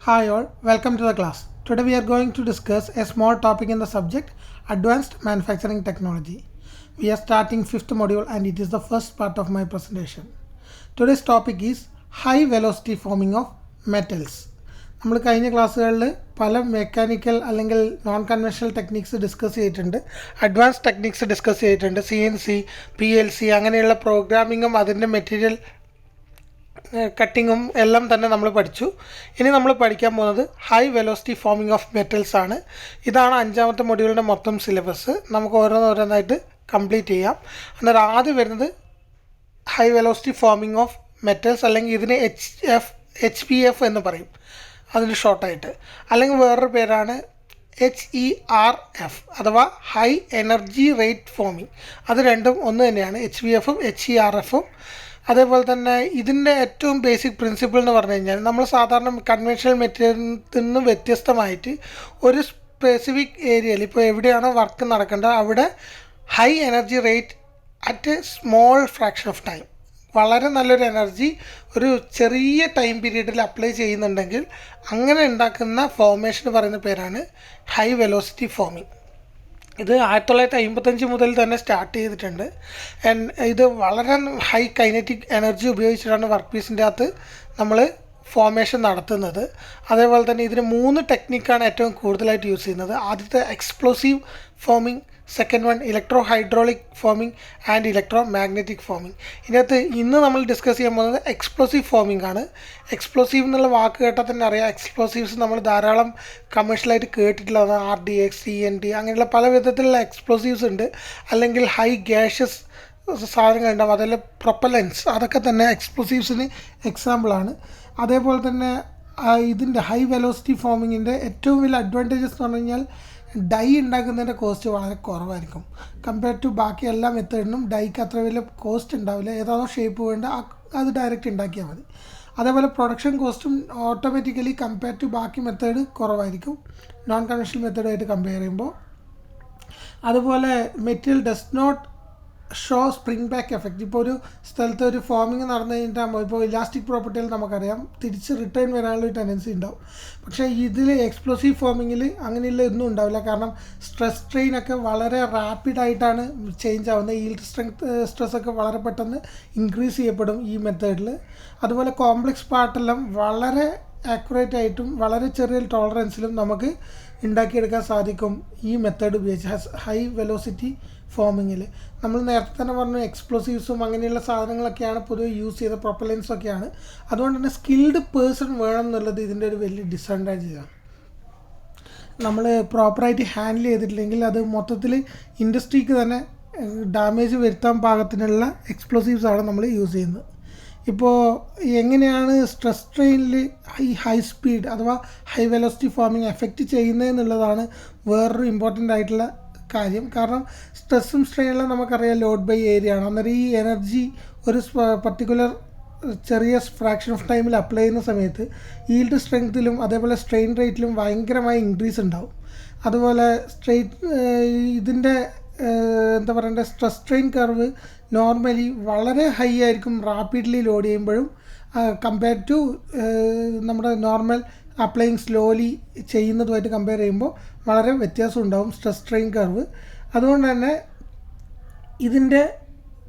Hi all, welcome to the class. Today we are going to discuss a small topic in the subject Advanced Manufacturing Technology. We are starting 5th module and it is the first part of my presentation. Today's topic is High Velocity Forming of Metals. നമ്മൾ കഴിഞ്ഞ ക്ലാസ്സുകളിൽ പല mechanical അല്ലെങ്കിൽ non conventional techniques discuss ചെയ്തിട്ടുണ്ട്, advance techniques discuss ചെയ്തിട്ടുണ്ട്. CNC, PLC അങ്ങനെയുള്ള പ്രോഗ്രാമിങ്ങും അതിൻ്റെ material കട്ടിങ്ങും എല്ലാം തന്നെ നമ്മൾ പഠിച്ചു. ഇനി നമ്മൾ പഠിക്കാൻ പോകുന്നത് high velocity forming of metals ആണ്. ഇതാണ് 5ാമത്തെ മൊഡ്യൂളിൻ്റെ മൊത്തം സിലബസ്. നമുക്ക് ഓരോന്നോരോന്നായിട്ട് കംപ്ലീറ്റ് ചെയ്യാം. അന്നേരം ആദ്യം വരുന്നത് high velocity forming of metals, അല്ലെങ്കിൽ ഇതിന് HPF എന്ന് പറയും അതിന് ഷോർട്ടായിട്ട്, അല്ലെങ്കിൽ വേറൊരു പേരാണ് HERF അഥവാ ഹൈ എനർജി റേറ്റ് ഫോമിംഗ്. അത് രണ്ടും ഒന്ന് തന്നെയാണ്, HPFും HERFും. അതേപോലെ തന്നെ ഇതിൻ്റെ ഏറ്റവും ബേസിക് പ്രിൻസിപ്പിൾ എന്ന് പറഞ്ഞു കഴിഞ്ഞാൽ നമ്മൾ സാധാരണ കൺവെൻഷണൽ മെറ്റീരിയലിൽ നിന്ന് വ്യത്യസ്തമായിട്ട് ഒരു സ്പെസിഫിക് ഏരിയയിൽ ഇപ്പോൾ എവിടെയാണോ വർക്ക് നടക്കേണ്ടത് അവിടെ high energy rate at A small fraction of time, വളരെ നല്ലൊരു എനർജി ഒരു ചെറിയ ടൈം പീരീഡിൽ അപ്ലൈ ചെയ്യുന്നുണ്ടെങ്കിൽ അങ്ങനെ ഉണ്ടാക്കുന്ന ഫോർമേഷൻ പറയുന്ന പേരാണ് ഹൈ വെലോസിറ്റി ഫോമിംഗ്. ഇത് 1955 മുതൽ തന്നെ സ്റ്റാർട്ട് ചെയ്തിട്ടുണ്ട്. ഇത് വളരെ ഹൈ കൈനറ്റിക് എനർജി ഉപയോഗിച്ചിട്ടാണ് വർക്ക് പീസിൻ്റെ അകത്ത് നമ്മൾ ഫോർമേഷൻ നടത്തുന്നത്. അതേപോലെ തന്നെ ഇതിന് 3 ടെക്നിക്കാണ് ഏറ്റവും കൂടുതലായിട്ട് യൂസ് ചെയ്യുന്നത്. ആദ്യത്തെ explosive forming, second one electro hydraulic forming and electro magnetic forming. ഇതിനകത്ത് ഇന്ന് നമ്മൾ ഡിസ്കസ് ചെയ്യാൻ പോകുന്നത് എക്സ്പ്ലോസീവ് ഫോമിംഗ് ആണ്. എക്സ്പ്ലോസീവ് എന്നുള്ള വാക്ക് കേട്ടാൽ തന്നെ അറിയാം, എക്സ്പ്ലോസീവ്സ് നമ്മൾ ധാരാളം കമേഴ്ഷ്യലായിട്ട് കേട്ടിട്ടുള്ളതാണ്. RDX, TNT അങ്ങനെയുള്ള പല വിധത്തിലുള്ള എക്സ്പ്ലോസീവ്സ് ഉണ്ട്, അല്ലെങ്കിൽ ഹൈ ഗ്യാഷ്യസ് സാധനങ്ങളുണ്ടാവും, അതെല്ലാം പ്രൊപ്പലൻസ്, അതൊക്കെ തന്നെ എക്സ്പ്ലോസീവ്സിന് എക്സാമ്പിളാണ്. അതേപോലെ തന്നെ ഇതിൻ്റെ ഹൈ വെലോസിറ്റി ഫോമിങ്ങിൻ്റെ ഏറ്റവും വലിയ അഡ്വാൻറ്റേജസ് എന്ന് പറഞ്ഞു കഴിഞ്ഞാൽ ഡൈ ഉണ്ടാക്കുന്നതിൻ്റെ കോസ്റ്റ് വളരെ കുറവായിരിക്കും. കമ്പയർ ടു ബാക്കി എല്ലാ മെത്തേഡിനും ഡൈക്ക് അത്ര വലിയ കോസ്റ്റ് ഉണ്ടാവില്ല. ഏതാണോ ഷേപ്പ് വേണ്ട അത് ഡയറക്റ്റ് ഉണ്ടാക്കിയാൽ മതി. അതേപോലെ പ്രൊഡക്ഷൻ കോസ്റ്റും ഓട്ടോമാറ്റിക്കലി കമ്പയർ ടു ബാക്കി മെത്തേഡ് കുറവായിരിക്കും, നോൺ കൺവെൻഷണൽ മെത്തേഡായിട്ട് കമ്പയർ ചെയ്യുമ്പോൾ. അതുപോലെ material does not show spring back effect. ഇപ്പോൾ ഒരു സ്ഥലത്ത് ഒരു ഫോമിങ് നടന്നു കഴിഞ്ഞിട്ടാകുമ്പോൾ ഇപ്പോൾ ഇലാസ്റ്റിക് പ്രോപ്പർട്ടിയിൽ നമുക്കറിയാം തിരിച്ച് റിട്ടേൺ വരാനുള്ള ടെൻഡൻസി ഉണ്ടാവും. പക്ഷേ ഇതിൽ എക്സ്പ്ലോസീവ് ഫോമിങ്ങിൽ അങ്ങനെയുള്ള ഒന്നും ഉണ്ടാവില്ല. കാരണം സ്ട്രെസ് സ്ട്രെയിനൊക്കെ വളരെ റാപ്പിഡായിട്ടാണ് ചേഞ്ച് ആവുന്നത്. ഈൽഡ് സ്ട്രെസ്സൊക്കെ വളരെ പെട്ടെന്ന് ഇൻക്രീസ് ചെയ്യപ്പെടും ഈ മെത്തേഡിൽ. അതുപോലെ കോംപ്ലക്സ് പാർട്ടെല്ലാം വളരെ ആക്യുറേറ്റ് ആയിട്ടും വളരെ ചെറിയ ടോളറൻസിലും നമുക്ക് ഉണ്ടാക്കിയെടുക്കാൻ സാധിക്കും ഈ മെത്തേഡ് ഉപയോഗിച്ച് ഹൈ വെലോസിറ്റി ഫോമിങ്ങിൽ. നമ്മൾ നേരത്തെ തന്നെ പറഞ്ഞു എക്സ്പ്ലോസീവ്സും അങ്ങനെയുള്ള സാധനങ്ങളൊക്കെയാണ് പൊതുവെ യൂസ് ചെയ്ത, പ്രൊപ്പലൻസൊക്കെയാണ്. അതുകൊണ്ട് തന്നെ സ്കിൽഡ് പേഴ്സൺ വേണം എന്നുള്ളത് ഇതിൻ്റെ ഒരു വലിയ ഡിസഡ്വാൻറ്റേജാണ്. നമ്മൾ പ്രോപ്പറായിട്ട് ഹാൻഡിൽ ചെയ്തിട്ടില്ലെങ്കിൽ അത് മൊത്തത്തിൽ ഇൻഡസ്ട്രിക്ക് തന്നെ ഡാമേജ് വരുത്താൻ പാകത്തിനുള്ള എക്സ്പ്ലോസീവ്സാണ് നമ്മൾ യൂസ് ചെയ്യുന്നത്. ഇപ്പോൾ എങ്ങനെയാണ് സ്ട്രെസ് സ്ട്രെയിനിൽ ഈ ഹൈ സ്പീഡ് അഥവാ ഹൈ വെലോസിറ്റി ഫോമിങ് എഫക്റ്റ് ചെയ്യുന്നതെന്നുള്ളതാണ് വേറൊരു ഇമ്പോർട്ടൻ്റ് ആയിട്ടുള്ള കാര്യം. കാരണം സ്ട്രെസ്സും സ്ട്രെയിനെല്ലാം നമുക്കറിയാം ലോഡ് ബൈ ഏരിയ ആണ്. അന്നേരം ഈ എനർജി ഒരു പർട്ടിക്കുലർ ചെറിയ ഫ്രാക്ഷൻ ഓഫ് ടൈമിൽ അപ്ലൈ ചെയ്യുന്ന സമയത്ത് ഈൽഡ് സ്ട്രെങ്ത്തിലും അതേപോലെ സ്ട്രെയിൻ റേറ്റിലും ഭയങ്കരമായ ഇൻക്രീസ് ഉണ്ടാവും. അതുപോലെ ഇതിൻ്റെ എന്താ പറയണ്ടേ, സ്ട്രെസ് സ്ട്രെയിൻ കർവ് നോർമലി വളരെ ഹൈ ആയിരിക്കും റാപ്പിഡ്ലി ലോഡ് ചെയ്യുമ്പോഴും കമ്പയർ ടു നമ്മുടെ നോർമൽ അപ്ലൈയിങ് സ്ലോലി ചെയ്യുന്നതുമായിട്ട് കമ്പയർ ചെയ്യുമ്പോൾ വളരെ വ്യത്യാസം ഉണ്ടാവും സ്ട്രെസ് സ്ട്രെയിൻ കർവ്. അതുകൊണ്ട് തന്നെ ഇതിൻ്റെ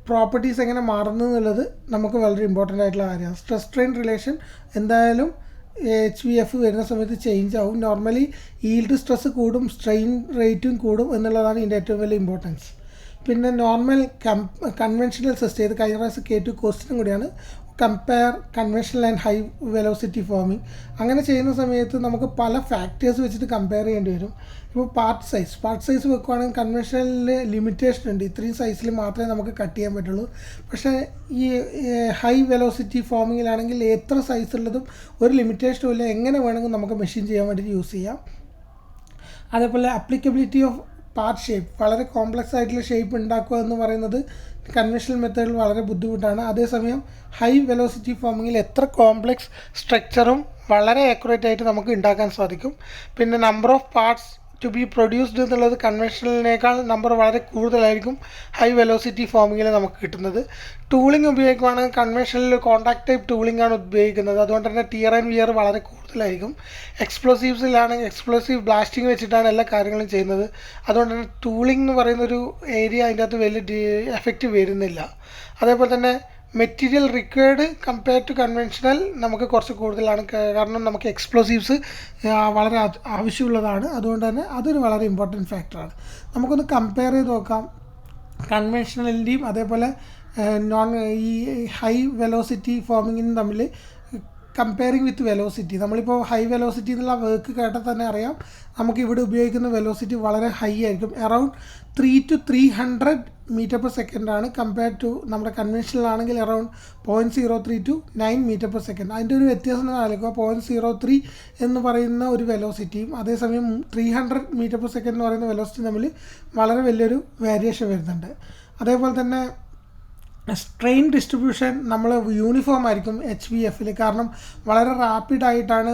പ്രോപ്പർട്ടീസ് എങ്ങനെ മാറുന്നു എന്നുള്ളത് നമുക്ക് വളരെ ഇമ്പോർട്ടൻ്റ് ആയിട്ടുള്ള കാര്യമാണ്. സ്ട്രെസ് സ്ട്രെയിൻ റിലേഷൻ എന്തായാലും HVF വരുന്ന സമയത്ത് ചേഞ്ച് ആവും. നോർമലി ഈൽഡ് സ്ട്രെസ് കൂടും, സ്ട്രെയിൻ റേറ്റും കൂടും എന്നുള്ളതാണ് ഇതിൻ്റെ ഏറ്റവും വലിയ ഇമ്പോർട്ടൻസ്. പിന്നെ നോർമൽ കൺവെൻഷണൽ സിസ്റ്റം, ഇത് കഴിഞ്ഞ പ്രാവശ്യം K2 ക്വസ്റ്റ്യനും കൂടിയാണ്, compare conventional and high velocity forming. അങ്ങനെ ചെയ്യുന്ന സമയത്ത് നമുക്ക് പല ഫാക്ടേഴ്സ് വെച്ചിട്ട് കമ്പയർ ചെയ്യേണ്ടി വരും. ഇപ്പോൾ പാർട്ട് സൈസ് വെക്കുകയാണെങ്കിൽ കൺവെൻഷണലിൽ ലിമിറ്റേഷൻ ഉണ്ട്, ഇത്രയും സൈസിൽ മാത്രമേ നമുക്ക് കട്ട് ചെയ്യാൻ പറ്റുള്ളൂ. പക്ഷേ ഈ ഹൈ വെലോസിറ്റി ഫോമിങ്ങിലാണെങ്കിൽ എത്ര സൈസ് ഉള്ളതും ഒരു ലിമിറ്റേഷനും ഇല്ല, എങ്ങനെ വേണമെങ്കിൽ നമുക്ക് മെഷീൻ ചെയ്യാൻ വേണ്ടിയിട്ട് യൂസ് ചെയ്യാം. അതേപോലെ അപ്ലിക്കബിലിറ്റി ഓഫ് പാർട്ട് ഷേപ്പ്, വളരെ കോംപ്ലക്സ് ആയിട്ടുള്ള ഷേപ്പ് ഉണ്ടാക്കുക എന്ന് പറയുന്നത് കൺവെൻഷണൽ മെത്തേഡിൽ വളരെ ബുദ്ധിമുട്ടാണ്. അതേസമയം ഹൈ വെലോസിറ്റി ഫോമിങ്ങിൽ എത്ര കോംപ്ലക്സ് സ്ട്രക്ചറും വളരെ ആക്യുറേറ്റ് ആയിട്ട് നമുക്ക് ഉണ്ടാക്കാൻ സാധിക്കും. പിന്നെ number of parts to be produced എന്നുള്ളത് കൺവെൻഷണലിനേക്കാൾ നമ്പർ വളരെ കൂടുതലായിരിക്കും ഹൈ വെലോസിറ്റി ഫോമിങ്ങിൽ നമുക്ക് കിട്ടുന്നത്. ടൂളിംഗ് ഉപയോഗിക്കുകയാണെങ്കിൽ കൺവെൻഷനിൽ കോൺടാക്ട് ടൈപ്പ് ടൂളിംഗ് ആണ് ഉപയോഗിക്കുന്നത്. അതുകൊണ്ട് തന്നെ ടിയർ ആൻഡ് വിയർ വളരെ കൂടുതലായിരിക്കും. എക്സ്പ്ലോസീവ്സിലാണെങ്കിൽ എക്സ്പ്ലോസീവ് ബ്ലാസ്റ്റിംഗ് വെച്ചിട്ടാണ് എല്ലാ കാര്യങ്ങളും ചെയ്യുന്നത്. അതുകൊണ്ട് തന്നെ ടൂളിംഗ് എന്ന് പറയുന്നൊരു ഏരിയ അതിൻ്റെ അകത്ത് വലിയ എഫക്റ്റ് വരുന്നില്ല. അതേപോലെ തന്നെ material required compare to conventional നമുക്ക് കുറച്ച് കൂടുതലാണ്. കാരണം നമുക്ക് എക്സ്പ്ലോസീവ്സ് വളരെ ആവശ്യമുള്ളതാണ്. അതുകൊണ്ട് തന്നെ അതൊരു വളരെ ഇമ്പോർട്ടൻറ്റ് ഫാക്ടറാണ്. നമുക്കൊന്ന് കമ്പയർ ചെയ്ത് നോക്കാം കൺവെൻഷണലിൻ്റെയും അതേപോലെ ഈ ഹൈ വെലോസിറ്റി ഫോമിങ്ങിനും തമ്മിൽ. കമ്പയറിങ് വിത്ത് വെലോസിറ്റി, നമ്മളിപ്പോൾ ഹൈ വെലോസിറ്റി എന്നുള്ള വർക്ക് കേട്ടാൽ തന്നെ അറിയാം നമുക്ക് ഇവിടെ ഉപയോഗിക്കുന്ന വെലോസിറ്റി വളരെ ഹൈ ആയിരിക്കും. അറൗണ്ട് 3 to 300 മീറ്റർ/സെക്കൻഡ് ആണ്. കമ്പയർ ടു നമ്മുടെ കൺവെൻഷനിലാണെങ്കിൽ അറൗണ്ട് 0.03 to 9 മീറ്റർ/സെക്കൻഡ്. അതിൻ്റെ ഒരു വ്യത്യാസം ആലോചിക്കുക. 0.03 എന്ന് പറയുന്ന ഒരു വെലോസിറ്റിയും അതേസമയം 300 മീറ്റർ/സെക്കൻഡ് എന്ന് പറയുന്ന വെലോസിറ്റി തമ്മിൽ വളരെ വലിയൊരു വേരിയേഷൻ വരുന്നുണ്ട്. അതേപോലെ തന്നെ സ്ട്രെയിൻ ഡിസ്ട്രിബ്യൂഷൻ നമ്മൾ യൂണിഫോം ആയിരിക്കും HVFൽ. കാരണം വളരെ റാപ്പിഡായിട്ടാണ്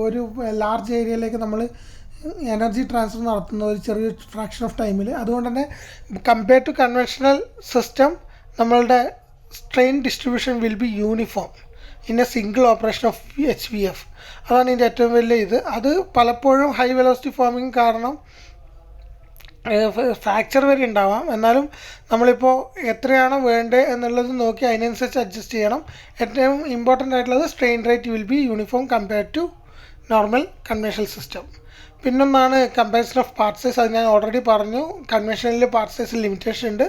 ഒരു ലാർജ് ഏരിയയിലേക്ക് നമ്മൾ എനർജി ട്രാൻസ്ഫർ നടത്തുന്ന ഒരു ചെറിയ ഫ്രാക്ഷൻ ഓഫ് ടൈമിൽ. അതുകൊണ്ട് തന്നെ കമ്പയർ ടു കൺവെൻഷണൽ സിസ്റ്റം നമ്മളുടെ strain distribution will be uniform in A single operation of HVF. അതാണ് ഇതിൻ്റെ ഏറ്റവും വലിയ ഇത്. അത് പലപ്പോഴും ഹൈ വെലോസിറ്റി ഫോമിങ് കാരണം ഫ്രാക്ചർ വരെ ഉണ്ടാവാം. എന്നാലും നമ്മളിപ്പോൾ എത്രയാണോ വേണ്ടത് എന്നുള്ളത് നോക്കി അതിനനുസരിച്ച് അഡ്ജസ്റ്റ് ചെയ്യണം. ഏറ്റവും ഇമ്പോർട്ടൻ്റ് ആയിട്ടുള്ളത് strain rate will be uniform compare to normal conventional system. പിന്നൊന്നാണ് കമ്പാരിസൺ ഓഫ് പാർട്ട് സൈസ്. അത് ഞാൻ ഓൾറെഡി പറഞ്ഞു. കൺവെൻഷനലിൽ പാർട്ട് സൈസിൽ ലിമിറ്റേഷൻ ഉണ്ട്.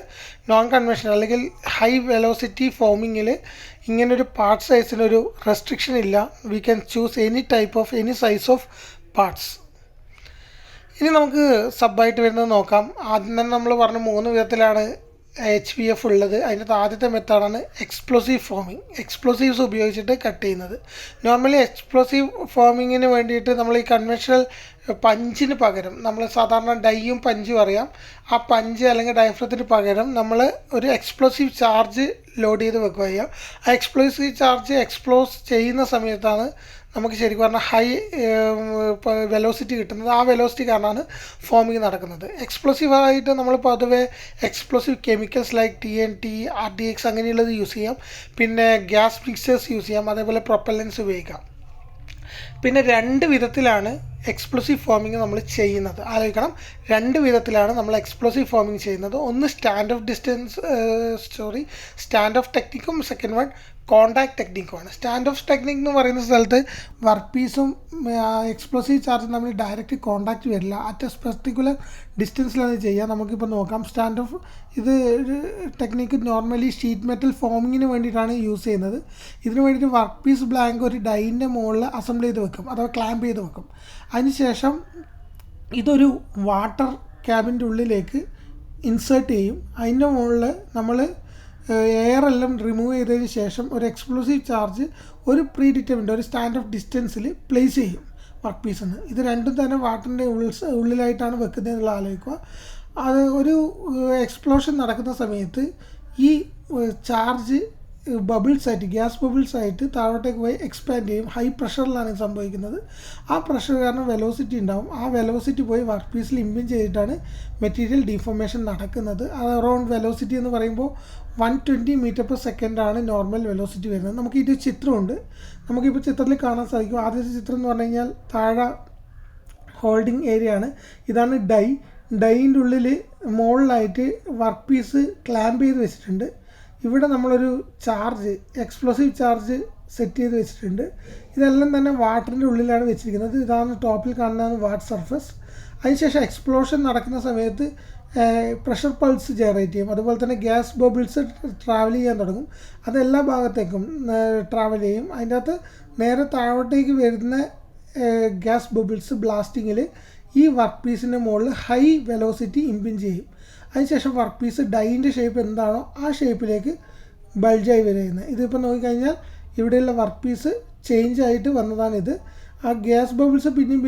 നോൺ കൺവെൻഷണൽ അല്ലെങ്കിൽ ഹൈ വെലോസിറ്റി ഫോമിങ്ങിൽ ഇങ്ങനൊരു പാർട്ട് സൈസിനൊരു റെസ്ട്രിക്ഷൻ ഇല്ല. We can choose any size of parts. ഇനി നമുക്ക് സബ്ബായിട്ട് വരുന്നത് നോക്കാം. ആദ്യം തന്നെ നമ്മൾ പറഞ്ഞ 3 വിധത്തിലാണ് HVF ഉള്ളത്. അതിൻ്റെ ആദ്യത്തെ മെത്തേഡാണ് എക്സ്പ്ലോസീവ് ഫോമിങ്. എക്സ്പ്ലോസീവ്സ് ഉപയോഗിച്ചിട്ട് കട്ട് ചെയ്യുന്നത്. നോർമലി എക്സ്പ്ലോസീവ് ഫോമിങ്ങിന് വേണ്ടിയിട്ട് നമ്മൾ ഈ കൺവെൻഷണൽ പഞ്ചിന് പകരം നമ്മൾ സാധാരണ ഡൈയും പഞ്ചും അറിയാം. ആ പഞ്ച് അല്ലെങ്കിൽ ഡയഫ്രത്തിന് പകരം നമ്മൾ ഒരു എക്സ്പ്ലോസീവ് ചാർജ് ലോഡ് ചെയ്ത് വെക്കുക ചെയ്യാം. ആ എക്സ്പ്ലോസീവ് ചാർജ് എക്സ്പ്ലോസ് ചെയ്യുന്ന സമയത്താണ് നമുക്ക് ശരിക്കും പറഞ്ഞാൽ ഹൈ വെലോസിറ്റി കിട്ടുന്നത്. ആ വെലോസിറ്റി കാരണമാണ് ഫോമിങ് നടക്കുന്നത്. എക്സ്പ്ലോസീവായിട്ട് നമ്മൾ പൊതുവേ explosive chemicals like TNT, RDX അങ്ങനെയുള്ളത് യൂസ് ചെയ്യാം. പിന്നെ ഗ്യാസ് മിക്സേഴ്സ് യൂസ് ചെയ്യാം. അതേപോലെ പ്രൊപ്പല്ലൻസ് ഉപയോഗിക്കാം. പിന്നെ 2 വിധത്തിലാണ് എക്സ്പ്ലോസീവ് ഫോമിങ് നമ്മൾ ചെയ്യുന്നത്. ആലോചിക്കണം, 2 വിധത്തിലാണ് നമ്മൾ എക്സ്പ്ലോസീവ് ഫോമിങ് ചെയ്യുന്നത്. ഒന്ന് സ്റ്റാൻഡ് ഓഫ് ടെക്നിക്കും സെക്കൻഡ് വൺ കോണ്ടാക്ട് ടെക്നിക്കുമാണ്. സ്റ്റാൻഡ് ഓഫ് ടെക്നിക് എന്ന് പറയുന്ന സ്ഥലത്ത് വർക്ക് പീസും എക്സ്പ്ലോസീവ് ചാർജും തമ്മിൽ ഡയറക്റ്റ് കോണ്ടാക്റ്റ് വരില്ല. അറ്റ് എ പെർട്ടിക്കുലർ ഡിസ്റ്റൻസിലാണ് ചെയ്യുക. നമുക്കിപ്പോൾ നോക്കാം. സ്റ്റാൻഡ് ഓഫ് ഇത് ടെക്നിക്ക് നോർമലി ഷീറ്റ് മെറ്റൽ ഫോമിങ്ങിന് വേണ്ടിയിട്ടാണ് യൂസ് ചെയ്യുന്നത്. ഇതിന് വേണ്ടിയിട്ട് വർക്ക് പീസ് ബ്ലാങ്ക് ഒരു ഡൈൻ്റെ മുകളിൽ അസംബിൾ ചെയ്ത് വെക്കും, അഥവാ ക്ലാമ്പ് ചെയ്ത് വെക്കും. അതിനുശേഷം ഇതൊരു വാട്ടർ ക്യാബിൻ്റെ ഉള്ളിലേക്ക് ഇൻസേർട്ട് ചെയ്യും. അതിൻ്റെ മുകളിൽ നമ്മൾ എയറെല്ലാം റിമൂവ് ചെയ്തതിന് ശേഷം ഒരു എക്സ്പ്ലോസീവ് ചാർജ് ഒരു പ്രീ ഡിറ്റർമിൻഡ് ഒരു സ്റ്റാൻഡ് ഓഫ് ഡിസ്റ്റൻസിൽ പ്ലേസ് ചെയ്യും വർക്ക് പീസിന്. ഇത് രണ്ടും തന്നെ വാട്ടറിൻ്റെ ഉള്ളിലായിട്ടാണ് വെക്കുന്നത് എന്നുള്ള ആലോചിക്കുക. അത് ഒരു എക്സ്പ്ലോഷൻ നടക്കുന്ന സമയത്ത് ഈ ചാർജ് ബബിൾസ് ആയിട്ട് ഗ്യാസ് ബബിൾസ് ആയിട്ട് താഴോട്ടേക്ക് പോയി എക്സ്പാൻഡ് ചെയ്യും. ഹൈ പ്രഷറിലാണ് ഇത് സംഭവിക്കുന്നത്. ആ പ്രഷർ കാരണം വെലോസിറ്റി ഉണ്ടാവും. ആ വെലോസിറ്റി പോയി വർക്ക് പീസിൽ ഇമ്പിഞ്ച് ചെയ്തിട്ടാണ് മെറ്റീരിയൽ ഡീഫോർമേഷൻ നടക്കുന്നത്. അറൗണ്ട് വെലോസിറ്റി എന്ന് പറയുമ്പോൾ 120 മീറ്റർ/സെക്കൻഡ് ആണ് നോർമൽ വെലോസിറ്റി വരുന്നത്. നമുക്ക് ഇത് ചിത്രമുണ്ട്. നമുക്കിപ്പോൾ ചിത്രത്തിൽ കാണാൻ സാധിക്കും. ആദ്യത്തെ ചിത്രം എന്ന് പറഞ്ഞു കഴിഞ്ഞാൽ താഴെ ഹോൾഡിംഗ് ഏരിയ ആണ്. ഇതാണ് ഡൈൻ്റെ ഉള്ളിൽ മുകളിലായിട്ട് വർക്ക് പീസ് ക്ലാമ്പ് ചെയ്ത് വെച്ചിട്ടുണ്ട്. ഇവിടെ നമ്മളൊരു ചാർജ് എക്സ്പ്ലോസീവ് ചാർജ് സെറ്റ് ചെയ്ത് വെച്ചിട്ടുണ്ട്. ഇതെല്ലാം തന്നെ വാട്ടറിൻ്റെ ഉള്ളിലാണ് വെച്ചിരിക്കുന്നത്. ഇതാണ് ടോപ്പിൽ കാണുന്നതാണ് വാട്ടർ സർഫസ്. അതിനുശേഷം എക്സ്പ്ലോഷൻ നടക്കുന്ന സമയത്ത് പ്രഷർ പൾസ് ജനറേറ്റ് ചെയ്യും. അതുപോലെ തന്നെ ഗ്യാസ് ബബിൾസ് ട്രാവൽ ചെയ്യാൻ തുടങ്ങും. അതെല്ലാ ഭാഗത്തേക്കും ട്രാവൽ ചെയ്യും. അതിൻ്റെ അകത്ത് നേരെ താഴോട്ടേക്ക് വരുന്ന ഗ്യാസ് ബബിൾസ് ബ്ലാസ്റ്റിങ്ങിൽ ഈ വർക്ക് പീസിൻ്റെ മുകളിൽ ഹൈ വെലോസിറ്റി ഇമ്പിഞ്ച് ചെയ്യും. അതിനുശേഷം വർക്ക് പീസ് ഡൈൻ്റെ ഷേപ്പ് എന്താണോ ആ ഷേപ്പിലേക്ക് ബൾജായി വരുന്നത്. ഇതിപ്പോൾ നോക്കിക്കഴിഞ്ഞാൽ ഇവിടെയുള്ള വർക്ക് പീസ് ചേഞ്ച് ആയിട്ട് വന്നതാണിത്. ആ ഗ്യാസ് ബബിൾസ് പിന്നെയും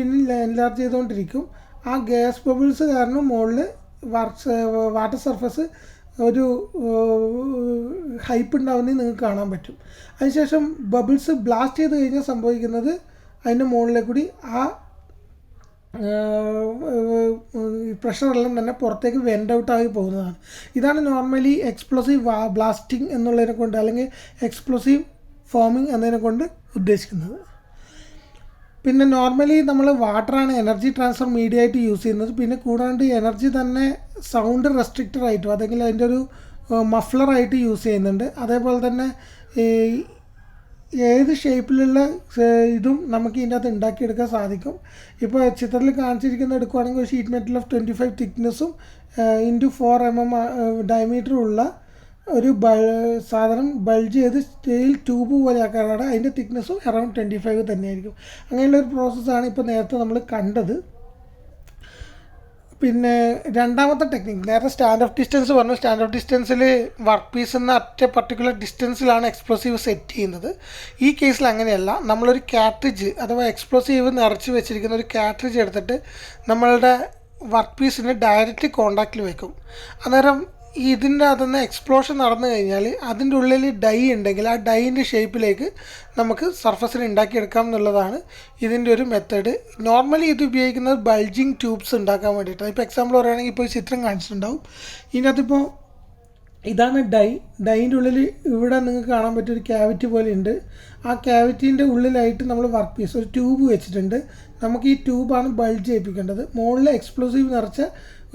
എൻലാർജ് ചെയ്തുകൊണ്ടിരിക്കും. ആ ഗ്യാസ് ബബിൾസ് കാരണം മുകളിൽ വാട്ടർ സർഫസ് ഒരു ഹൈപ്പ് ഉണ്ടാവുന്നത് നിങ്ങൾക്ക് കാണാൻ പറ്റും. അതിനുശേഷം ബബിൾസ് ബ്ലാസ്റ്റ് ചെയ്ത് കഴിഞ്ഞാൽ സംഭവിക്കുന്നത് അതിൻ്റെ മുകളിലേക്ക് കൂടി ആ പ്രഷറെല്ലാം തന്നെ പുറത്തേക്ക് വെൻ്റ് ഔട്ടായി പോകുന്നതാണ്. ഇതാണ് നോർമലി എക്സ്പ്ലോസീവ് ബ്ലാസ്റ്റിംഗ് എന്നുള്ളതിനെ കൊണ്ട് അല്ലെങ്കിൽ എക്സ്പ്ലോസീവ് ഫോമിംഗ് എന്നതിനെ കൊണ്ട് ഉദ്ദേശിക്കുന്നത്. പിന്നെ നോർമലി നമ്മൾ വാട്ടറാണ് എനർജി ട്രാൻസ്ഫർ മീഡിയ ആയിട്ട് യൂസ് ചെയ്യുന്നത്. പിന്നെ കൂടാണ്ട് എനർജി തന്നെ സൗണ്ട് റെസ്ട്രിക്റ്റർ ആയിട്ടും അല്ലെങ്കിൽ അതിൻ്റെ ഒരു മഫ്ലറായിട്ട് യൂസ് ചെയ്യുന്നുണ്ട്. അതേപോലെ തന്നെ ഏത് ഷേപ്പിലുള്ള ഇതും നമുക്ക് ഇതിൻ്റെ അകത്ത് ഉണ്ടാക്കിയെടുക്കാൻ സാധിക്കും. ഇപ്പോൾ ചിത്രത്തിൽ കാണിച്ചിരിക്കുന്ന എടുക്കുകയാണെങ്കിൽ ഒരു ഷീറ്റ് മെറ്റൽ ഓഫ് 25 തിക്നെസ്സും ഇൻറ്റു 4 mm ഡയമീറ്ററുള്ള ഒരു സാധനം ബൾജ് ചെയ്ത് സ്റ്റീൽ ട്യൂബ് പോലെ ആക്കാനാണ്. അതിൻ്റെ തിക്നെസ്സും അറൗണ്ട് 25 തന്നെയായിരിക്കും. അങ്ങനെയുള്ളൊരു പ്രോസസ്സാണ് ഇപ്പോൾ നേരത്തെ നമ്മൾ കണ്ടത്. പിന്നെ രണ്ടാമത്തെ ടെക്നിക്ക് നേരത്തെ സ്റ്റാൻഡ് ഓഫ് ഡിസ്റ്റൻസ് പറഞ്ഞു. സ്റ്റാൻഡ് ഓഫ് ഡിസ്റ്റൻസിൽ വർക്ക് പീസ് എന്ന ഒറ്റ പർട്ടിക്കുലർ ഡിസ്റ്റൻസിലാണ് എക്സ്പ്ലോസീവ് സെറ്റ് ചെയ്യുന്നത്. ഈ കേസിൽ അങ്ങനെയല്ല. നമ്മളൊരു കാട്രിഡ്ജ് അഥവാ എക്സ്പ്ലോസീവ് നിറച്ച് വെച്ചിരിക്കുന്ന ഒരു കാട്രിഡ്ജ് എടുത്തിട്ട് നമ്മളുടെ വർക്ക് പീസിന് ഡയറക്റ്റ് കോണ്ടാക്റ്റിൽ വെക്കും. അന്നേരം ഇതിൻ്റെ അകത്തുനിന്ന് എക്സ്പ്ലോഷൻ നടന്നു കഴിഞ്ഞാൽ അതിൻ്റെ ഉള്ളിൽ ഡൈ ഉണ്ടെങ്കിൽ ആ ഡൈൻ്റെ ഷേപ്പിലേക്ക് നമുക്ക് സർഫസിൽ ഉണ്ടാക്കിയെടുക്കാം എന്നുള്ളതാണ് ഇതിൻ്റെ ഒരു മെത്തേഡ്. നോർമലി ഇത് ഉപയോഗിക്കുന്നത് ബൾജിങ് ട്യൂബ്സ് ഉണ്ടാക്കാൻ വേണ്ടിയിട്ടാണ്. ഇപ്പോൾ എക്സാമ്പിൾ പറയുകയാണെങ്കിൽ ഇപ്പോൾ ചിത്രം കാണിച്ചിട്ടുണ്ടാവും. ഇതിനകത്തിപ്പോൾ ഇതാണ് ഡൈൻ്റെ ഉള്ളിൽ ഇവിടെ നിങ്ങൾക്ക് കാണാൻ പറ്റിയൊരു ക്യാവിറ്റി പോലെ ഉണ്ട്. ആ ക്യാവിറ്റീൻ്റെ ഉള്ളിലായിട്ട് നമ്മൾ വർക്ക് പീസ് ഒരു ട്യൂബ് വെച്ചിട്ടുണ്ട്. നമുക്ക് ഈ ട്യൂബാണ് ബൾജ് ചെയ്യിപ്പിക്കേണ്ടത്. മുകളിൽ എക്സ്പ്ലോസീവ് നിറച്ച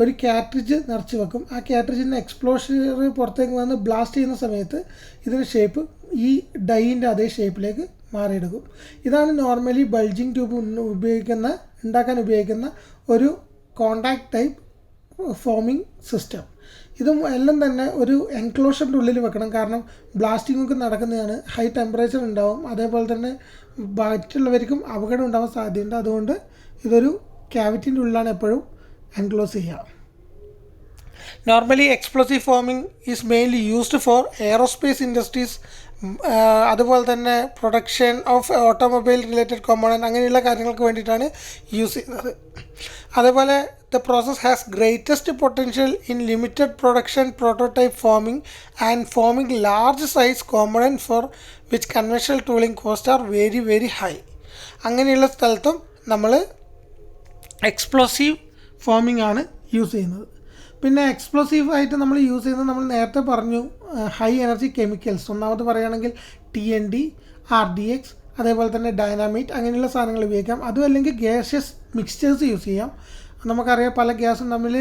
ഒരു കാട്രിഡ്ജ് നിറച്ച് വെക്കും. ആ കാട്രിഡ്ജിൻ്റെ എക്സ്പ്ലോഷർ പുറത്തേക്ക് വന്ന് ബ്ലാസ്റ്റ് ചെയ്യുന്ന സമയത്ത് ഇതിൻ്റെ ഷേപ്പ് ഈ ഡൈൻ്റെ അതേ ഷേപ്പിലേക്ക് മാറിയെടുക്കും. ഇതാണ് നോർമലി ബൾജിങ് ട്യൂബ് ഉണ്ടാക്കാൻ ഉപയോഗിക്കുന്ന ഒരു കോണ്ടാക്ട് ടൈപ്പ് ഫോമിംഗ് സിസ്റ്റം. ഇതും എല്ലാം തന്നെ ഒരു എൻക്ലോഷറിൻ്റെ ഉള്ളിൽ വെക്കണം. കാരണം ബ്ലാസ്റ്റിംഗ് ഒക്കെ നടക്കുന്നതാണ്. ഹൈ ടെമ്പറേച്ചർ ഉണ്ടാവും. അതേപോലെ തന്നെ മറ്റുള്ളവർക്കും അപകടം ഉണ്ടാവാൻ സാധ്യതയുണ്ട്. അതുകൊണ്ട് ഇതൊരു ക്യാവിറ്റിൻ്റെ ഉള്ളിലാണ് എപ്പോഴും എൻക്ലോസ് ചെയ്യുക. Normally explosive forming is mainly used for aerospace industries, അതുപോലെ തന്നെ production of automobile related component അങ്ങനെയുള്ള കാര്യങ്ങൾക്ക് വേണ്ടിയിട്ടാണ് യൂസ് ചെയ്യുന്നത്. അതേപോലെ the process has greatest potential in limited production prototype forming and forming large size component for which conventional tooling cost are very very high. അങ്ങനെയുള്ള സ്ഥലത്തും നമ്മൾ എക്സ്പ്ലോസീവ് ഫോമിംഗ് ആണ് use ചെയ്യുന്നത്. പിന്നെ എക്സ്പ്ലോസീവ് ആയിട്ട് നമ്മൾ യൂസ് ചെയ്യുന്നത് നമ്മൾ നേരത്തെ പറഞ്ഞു ഹൈ എനർജി കെമിക്കൽസ്. ഒന്നാമത് പറയുകയാണെങ്കിൽ TNT, RDX, അതേപോലെ തന്നെ ഡൈനാമൈറ്റ് അങ്ങനെയുള്ള സാധനങ്ങൾ ഉപയോഗിക്കാം. അതും അല്ലെങ്കിൽ ഗ്യാഷ്യസ് മിക്സ്ചേഴ്സ് യൂസ് ചെയ്യാം. നമുക്കറിയാം പല ഗ്യാസും തമ്മിൽ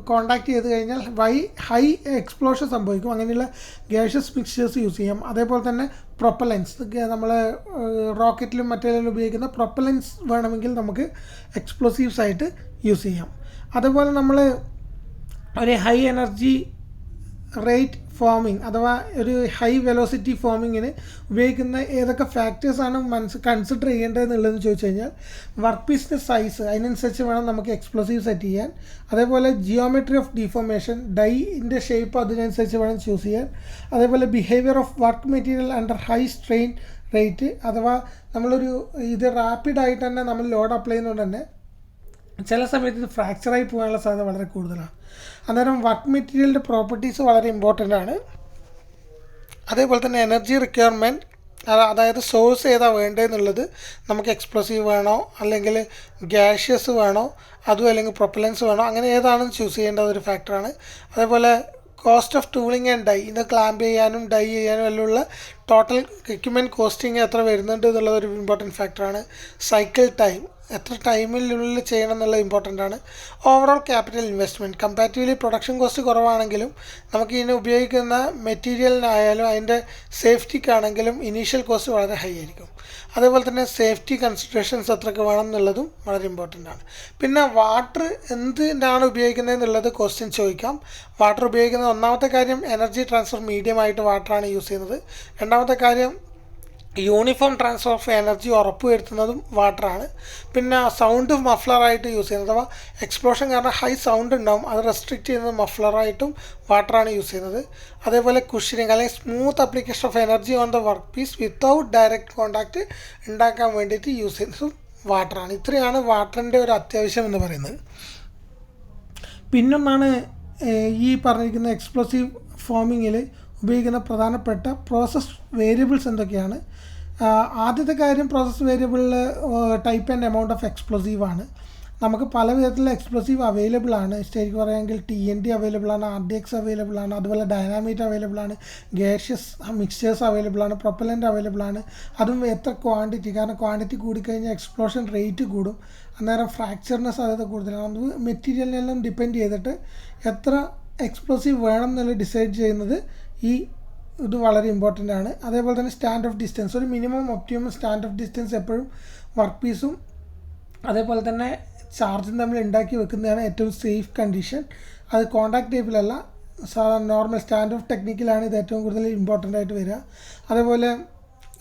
കോണ്ടാക്ട് ചെയ്ത് കഴിഞ്ഞാൽ ഹൈ എക്സ്പ്ലോഷൻ സംഭവിക്കും. അങ്ങനെയുള്ള ഗ്യാഷ്യസ് മിക്സ്ചേഴ്സ് യൂസ് ചെയ്യാം. അതേപോലെ തന്നെ പ്രൊപ്പലൻസ്, നമ്മൾ റോക്കറ്റിലും മറ്റേതിലും ഉപയോഗിക്കുന്ന പ്രൊപ്പലൻസ് വേണമെങ്കിൽ നമുക്ക് എക്സ്പ്ലോസീവ്സ് ആയിട്ട് യൂസ് ചെയ്യാം. അതുപോലെ നമ്മൾ ഒരു ഹൈ എനർജി റേറ്റ് ഫോമിംഗ് അഥവാ ഒരു ഹൈ വെലോസിറ്റി ഫോമിങ്ങിന് ഉപയോഗിക്കുന്ന ഏതൊക്കെ ഫാക്ടേഴ്സാണ് കൺസിഡർ ചെയ്യേണ്ടതെന്നുള്ളതെന്ന് ചോദിച്ചു കഴിഞ്ഞാൽ വർക്ക് പീസിൻ്റെ സൈസ് അതിനനുസരിച്ച് വേണം നമുക്ക് എക്സ്പ്ലോസീവ് സെറ്റ് ചെയ്യാൻ. അതേപോലെ ജിയോമെട്രി ഓഫ് ഡിഫോർമേഷൻ, ഡൈൻ്റെ ഷേപ്പ് അതിനനുസരിച്ച് വേണം ചൂസ് ചെയ്യാൻ. അതേപോലെ behaviour of work material under high strain rate, അഥവാ ഇത് റാപ്പിഡായിട്ട് തന്നെ നമ്മൾ ലോഡ് അപ്ലൈ ചെയ്യുന്നതുകൊണ്ട് തന്നെ ചില സമയത്ത് ഇത് ഫ്രാക്ചറായി പോകാനുള്ള സാധ്യത വളരെ കൂടുതലാണ്. അന്നേരം വർക്ക് മെറ്റീരിയലിൻ്റെ പ്രോപ്പർട്ടീസ് വളരെ ഇമ്പോർട്ടൻ്റ് ആണ്. അതേപോലെ തന്നെ എനർജി റിക്വയർമെൻറ്റ്, അതായത് സോഴ്സ് ഏതാ വേണ്ടതെന്നുള്ളത്, നമുക്ക് എക്സ്പ്ലോസീവ് വേണോ അല്ലെങ്കിൽ ഗ്യാഷ്യസ് വേണോ അതും അല്ലെങ്കിൽ പ്രൊപ്പലൻസ് വേണോ, അങ്ങനെ ഏതാണെന്ന് ചൂസ് ചെയ്യേണ്ട ഒരു ഫാക്ടറാണ്. അതേപോലെ cost of tooling and dye, ഇത് ക്ലാമ്പ് ചെയ്യാനും ഡൈ ചെയ്യാനും എല്ലാം ഉള്ള ടോട്ടൽ എക്യുപ്മെൻറ്റ് കോസ്റ്റിങ് എത്ര വരുന്നുണ്ട് എന്നുള്ളത് ഒരു ഇമ്പോർട്ടൻറ്റ് ഫാക്ടറാണ്. സൈക്കിൾ ടൈം, എത്ര ടൈമിനുള്ളിൽ ചെയ്യണം എന്നുള്ളത് ഇമ്പോർട്ടൻ്റ് ആണ്. Overall capital investment, comparatively production cost കുറവാണെങ്കിലും നമുക്ക് ഇതിന് ഉപയോഗിക്കുന്ന മെറ്റീരിയലിനായാലും അതിൻ്റെ സേഫ്റ്റിക്കാണെങ്കിലും ഇനീഷ്യൽ കോസ്റ്റ് വളരെ ഹൈ ആയിരിക്കും. അതേപോലെ തന്നെ സേഫ്റ്റി കൺസിഡറേഷൻസ് എത്രയൊക്കെ വേണം എന്നുള്ളതും വളരെ ഇമ്പോർട്ടൻ്റ് ആണ്. പിന്നെ വാട്ടർ എന്തിനാണ് ഉപയോഗിക്കുന്നത് എന്നുള്ളത് ക്വസ്റ്റ്യൻ ചോദിക്കാം. വാട്ടർ ഉപയോഗിക്കുന്നത് ഒന്നാമത്തെ കാര്യം എനർജി ട്രാൻസ്ഫർ മീഡിയമായിട്ട് വാട്ടറാണ് യൂസ് ചെയ്യുന്നത്. രണ്ടാമത്തെ കാര്യം യൂണിഫോം ട്രാൻസ്ഫർ ഓഫ് എനർജി ഉറപ്പുവരുത്തുന്നതും വാട്ടറാണ്. പിന്നെ സൗണ്ട് മഫ്ലറായിട്ട് യൂസ് ചെയ്യുന്നത്, അഥവാ എക്സ്പ്ലോഷൻ കാരണം ഹൈ സൗണ്ട് ഉണ്ടാവും, അത് റെസ്ട്രിക്റ്റ് ചെയ്യുന്നത് മഫ്ലറായിട്ടും വാട്ടറാണ് യൂസ് ചെയ്യുന്നത്. അതേപോലെ കുഷനിങ് അല്ലെങ്കിൽ smooth application of energy on the work piece without direct contact ഉണ്ടാക്കാൻ വേണ്ടിയിട്ട് യൂസ് ചെയ്യുന്നതും വാട്ടറാണ്. ഇത്രയാണ് വാട്ടറിൻ്റെ ഒരു അത്യാവശ്യം എന്ന് പറയുന്നത്. പിന്നൊന്നാണ് ഈ പറഞ്ഞിരിക്കുന്ന എക്സ്പ്ലോസീവ് ഫോമിങ്ങിൽ ഉപയോഗിക്കുന്ന പ്രധാനപ്പെട്ട പ്രോസസ് വേരിയബിൾസ് എന്തൊക്കെയാണ്. ആദ്യത്തെ കാര്യം പ്രോസസ് വേരിയബിളിൽ type and amount of explosive ആണ്. നമുക്ക് പല വിധത്തിലുള്ള എക്സ്പ്ലോസീവ് അവൈലബിൾ ആണ്. ശരിക്കും പറയുകയാണെങ്കിൽ TNT അവൈലബിൾ ആണ്, RDX അവൈലബിൾ ആണ്, അതുപോലെ ഡൈനാമൈറ്റ് അവൈലബിൾ ആണ്, ഗ്യാഷ്യസ് മിക്സ്ചേഴ്സ് അവൈലബിൾ ആണ്, പ്രൊപ്പലൻ്റ് അവൈലബിൾ ആണ്. അതും എത്ര ക്വാണ്ടിറ്റി, കാരണം ക്വാണ്ടിറ്റി കൂടിക്കഴിഞ്ഞാൽ എക്സ്പ്ലോഷൻ റേറ്റ് കൂടും, അന്നേരം ഫ്രാക്ചറിന് സാധ്യത കൂടുതലാണ്. അത് മെറ്റീരിയലിനെല്ലാം ഡിപ്പെൻഡ് ചെയ്തിട്ട് എത്ര എക്സ്പ്ലോസീവ് വേണം എന്നുള്ളത് ഡിസൈഡ് ചെയ്യുന്നത് ഇത് വളരെ ഇമ്പോർട്ടൻ്റ് ആണ്. അതേപോലെ തന്നെ സ്റ്റാൻഡ് ഓഫ് ഡിസ്റ്റൻസ്, ഒരു minimum optimum stand of distance എപ്പോഴും വർക്ക് പീസും അതേപോലെ തന്നെ ചാർജും തമ്മിൽ ഉണ്ടാക്കി വെക്കുന്നതാണ് ഏറ്റവും സേഫ് കണ്ടീഷൻ. അത് കോണ്ടാക്ട് ടൈപ്പിലല്ല, സാധാരണ നോർമൽ സ്റ്റാൻഡ് ഓഫ് ടെക്നിക്കിലാണ് ഇത് ഏറ്റവും കൂടുതൽ ഇമ്പോർട്ടൻ്റ് ആയിട്ട് വരിക. അതേപോലെ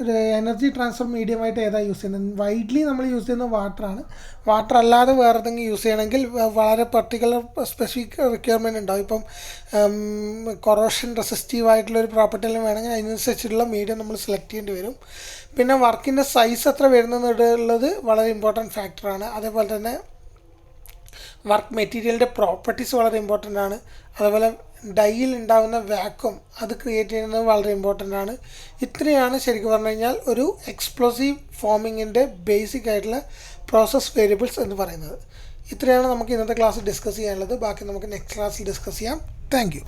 ഒരു എനർജി ട്രാൻസ്ഫർ മീഡിയമായിട്ട് ഏതാണ് യൂസ് ചെയ്യുന്നത്? വൈഡ്ലി നമ്മൾ യൂസ് ചെയ്യുന്നത് വാട്ടറാണ്. വാട്ടർ അല്ലാതെ വേറെ എന്തെങ്കിലും യൂസ് ചെയ്യണമെങ്കിൽ വളരെ പർട്ടിക്കുലർ സ്പെസിഫിക് റിക്വയർമെൻറ്റ് ഉണ്ടാവും. ഇപ്പം കൊറോഷൻ റെസിസ്റ്റീവ് ആയിട്ടുള്ളൊരു പ്രോപ്പർട്ടി എല്ലാം വേണമെങ്കിൽ അതിനനുസരിച്ചുള്ള മീഡിയം നമ്മൾ സെലക്ട് ചെയ്യേണ്ടി വരും. പിന്നെ വർക്കിൻ്റെ സൈസ് എത്ര വരുന്നതെന്നുള്ളത് വളരെ ഇമ്പോർട്ടൻറ്റ് ഫാക്ടറാണ്. അതേപോലെ തന്നെ വർക്ക് മെറ്റീരിയലിൻ്റെ പ്രോപ്പർട്ടീസ് വളരെ ഇമ്പോർട്ടൻ്റ് ആണ്. അതുപോലെ ഡൈയിൽ ഉണ്ടാകുന്ന വാക്വം അത് ക്രിയേറ്റ് ചെയ്യുന്നത് വളരെ ഇമ്പോർട്ടൻ്റ് ആണ്. ഇത്രയാണ് ശരിക്കും പറഞ്ഞു കഴിഞ്ഞാൽ ഒരു എക്സ്പ്ലോസീവ് ഫോമിങ്ങിൻ്റെ ബേസിക് ആയിട്ടുള്ള പ്രോസസ് വേരിയബിൾസ് എന്ന് പറയുന്നത്. ഇത്രയാണ് നമുക്ക് ഇന്നത്തെ ക്ലാസ്സിൽ ഡിസ്കസ് ചെയ്യാനുള്ളത്. ബാക്കി നമുക്ക് നെക്സ്റ്റ് ക്ലാസ്സിൽ ഡിസ്കസ് ചെയ്യാം. Thank you.